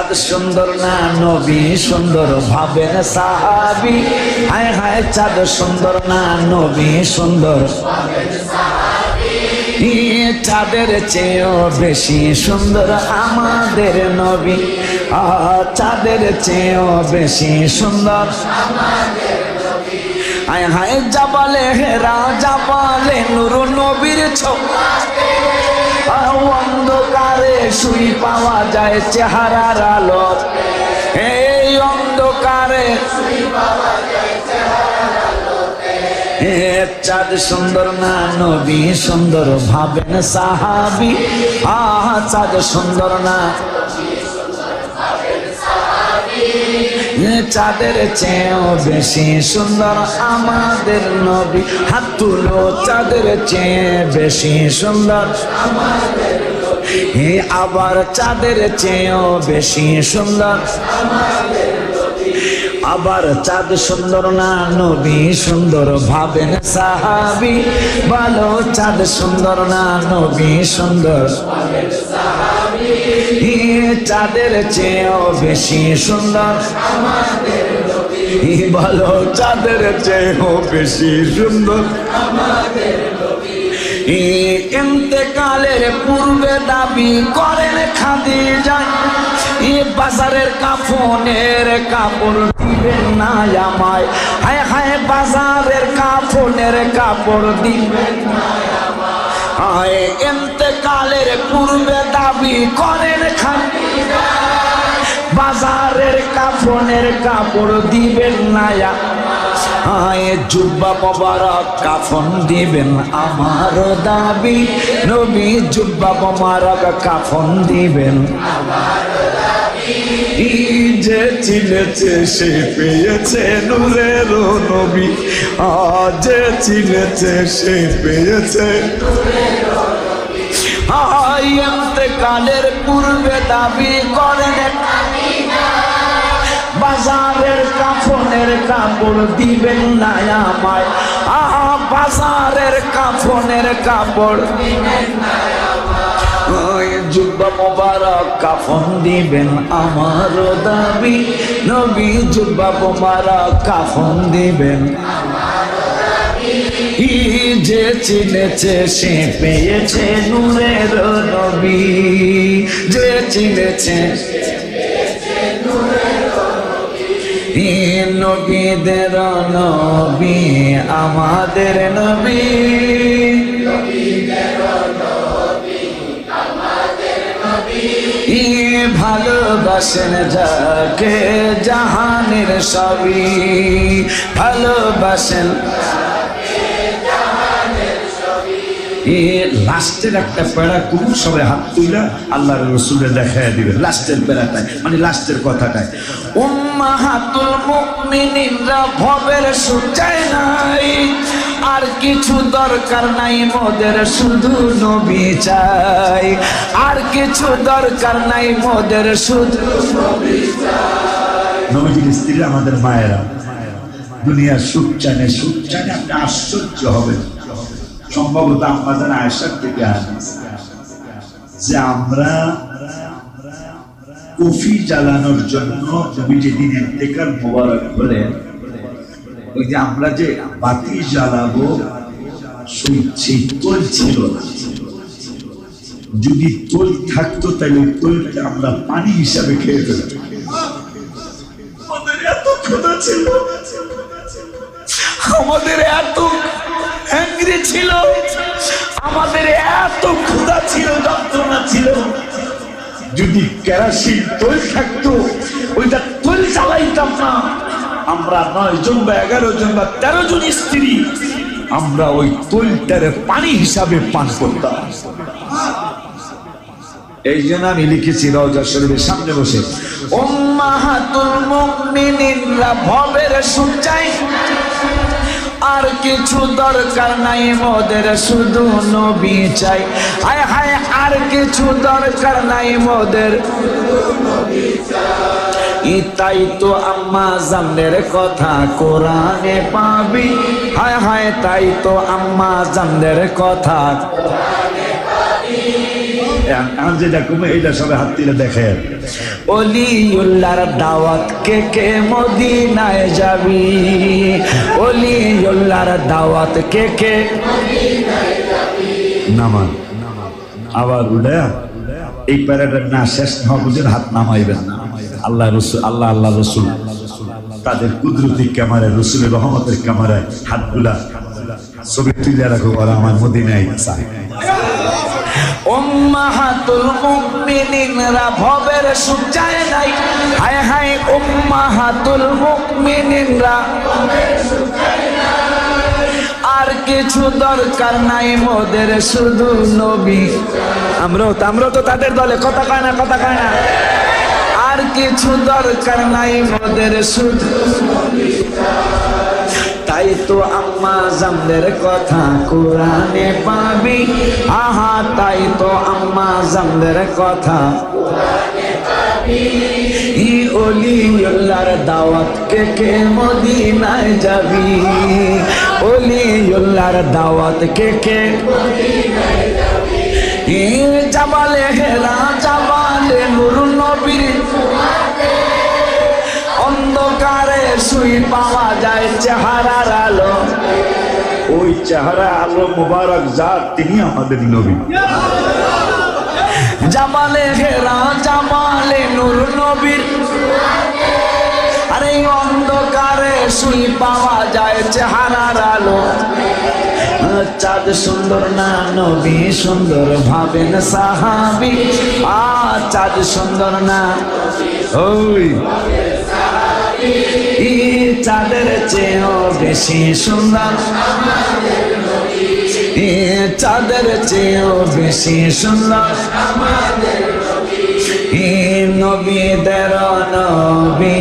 চাঁদ সুন্দর না নবী সুন্দর ভাবেন সাহাবী হায় হায় চাঁদ সুন্দর না নবী সুন্দর চাঁদের চেয়েও বেশি সুন্দর আমাদের নবী চাঁদের চেয়েও বেশি সুন্দর হায় হায় জাবালে হেরা জাবালে নূর নবীর ছোঁয়া অন্ধকারে শুই পাওয়া যায় চেহারার আলো এই অন্ধকারে চাঁদ সুন্দর না নবী সুন্দর ভাবেন সাহাবী চাঁদ সুন্দর না চাঁদের চেয়েও বেশি সুন্দর আমাদের নবী হাত তুলো চাঁদের চেয়ে বেশি সুন্দর আবার চাঁদের চেয়েও বেশি সুন্দর আবার চাঁদ সুন্দর না নবী সুন্দর ভাবেন সাহাবী ভালো চাঁদ সুন্দর না নবী সুন্দর চাঁদের চেয়েও বেশি সুন্দর ভালো চাঁদের চেয়েও বেশি সুন্দর ইন্তেকালের পূর্বে দাবি করেন খাদিজা বাজারের কাফনের কাপড় দিবেন না আমায় হায় হায় বাজারের কাফনের কাপড় দিবেন না আমায় ইন্তেকালের পূর্বে দাবি করেন খাদিজা বাজারের কাফনের কাপড় দিবেন না জুব্বা মোবারক কাফন দিবেন আমার দাবি নবী জুব্বা মোবারক কাফন দিবেন যে চিনেছে সে পেয়েছে নূরের নবী যে চিনেছে সে পেয়েছে ইন্তেকালের পূর্বে দাবি করেন বাজারের কাফনের কাপড় দিবেন না আমায় বাজারের কাফনের কাপড় জুব্বা মোবারক কাফন দিবেন আমার দাবি নবী জুব্বা মোবারক কাফন দিবেন যে চিনেছে সে পেয়েছে নূরের নবী যে চিনেছে নবীদের নবী আমাদের নবী ভালোবাসেন যাকে জাহানের সবই ভালোবাসেন লাস্টের একটা প্যারা খুব সবাই হাত তুইলা আল্লাহর রাসূলের দেখায় দিবেন লাস্টের প্যারাটায় মানে লাস্টের কথাটায় উম্মাহাতুল মুমিনিনরা ভবের সুচায় নাই আর কিছু দরকার নাই মোদের শুধু নবী চাই আর কিছু দরকার নাই মোদের শুধু নবী চাই নবীজির স্ত্রী আমাদের মায়েরা দুনিয়ার সুখ চানে আপনি আশ্চর্য হবেন সম্ভবত আমাদের আয়েশার থেকে হাদিস যে আমরা কফি জ্বালানোর জন্য নবীজি দিন ইন্তেকাল মোবারক হলে ওই যে আমরা যে বাতি জ্বালাবো সেই তৈল ছিল না যদি তৈল থাকতো তাহলে তৈলটা আমরা পানি হিসাবে খেয়ে ফেলতাম আমাদের এত ক্ষুধা ছিল আমাদের এত হ্যাংরি ছিল আমাদের এত ক্ষুধা ছিল যন্ত্রণা ছিল যদি কেরোসিন তৈল থাকতো ওইটা তৈল চালাইতাম না আমরা 9 জন বা 11 জন বা 13 জন স্ত্রী আমরা ওই তৈলটার পানি হিসাবে পান করতাম এই জন্য আমি লিখেছি রওজা শরীফের সামনে বসে উম্মাহাতুল মুমিনিনরা ভবের সুখ চাই আর কিছু দরকার নাই মোদের শুধু নবী চাই হায় হায় আর কিছু দরকার নাই মোদের তাই তো আম্মা জানের কথা কোরআনে পাবি হায় হায় তাই তো আম্মা জানের কথা কোরআনে পাবি আর যেটা কমে এটা সবাই হাত তুলে দেখে। অলিউল্লাহর দাওয়াত কে কে মদিনায় যাবি, অলিউল্লাহর দাওয়াত কে কে নামান। আবার উঠে এই প্যারাটার না শেষ না বুঝেন হাত নামাইবেন না। আল্লাহ রসুল, আল্লাহ আল্লাহ রসুল তাদের কুদরতি ক্যামেরায়, রসুলের রহমতের ক্যামেরায় হাতগুলা ছবি তুলে রাখো, ওরা আমার মদিনায় চায়। উম্মাহাতুল মুমিনিনরা ভবের সুখ চায় নাই, হায় হায় উম্মাহাতুল মুমিনিনরা আর কিছু দরকার নাই মোদের, শুধু নবী। আমরাও তো তাদের দলে, কথা কয় না, কথা কয় না। আর কিছু দরকার নাই মোদের, শুধু তাই তো আম্মা জানদের কথা কোরআনে পাবি, আহা তাই তো আম্মা জানদের কথা কোরআনে পাবি। ই ওলিউল্লাহর দাওয়াত কে কে মদিনায় যাবি, ওলিউল্লাহর দাওয়াত কে কে মদিনায় যাবি। ই জাবালে হেরা, জাবালে নূর নবীর অন্ধকারে শুই পাওয়া যায় চেহারার আলো, ওই চেহারা আলো মুবারক যার, তিনি আমাদের নবী। জামালে হেরা, জামালে নূর নবীর, আরে অন্ধকারে শুই পাওয়া যায় চেহারার আলো। চাঁদ সুন্দর না নবী সুন্দর ভাবেন সাহাবী, চাঁদ সুন্দর না ওই চাঁদের চেয়েও বেশি সুন্দর, চাঁদের চেয়েও বেশি সুন্দর নবীদের নবী,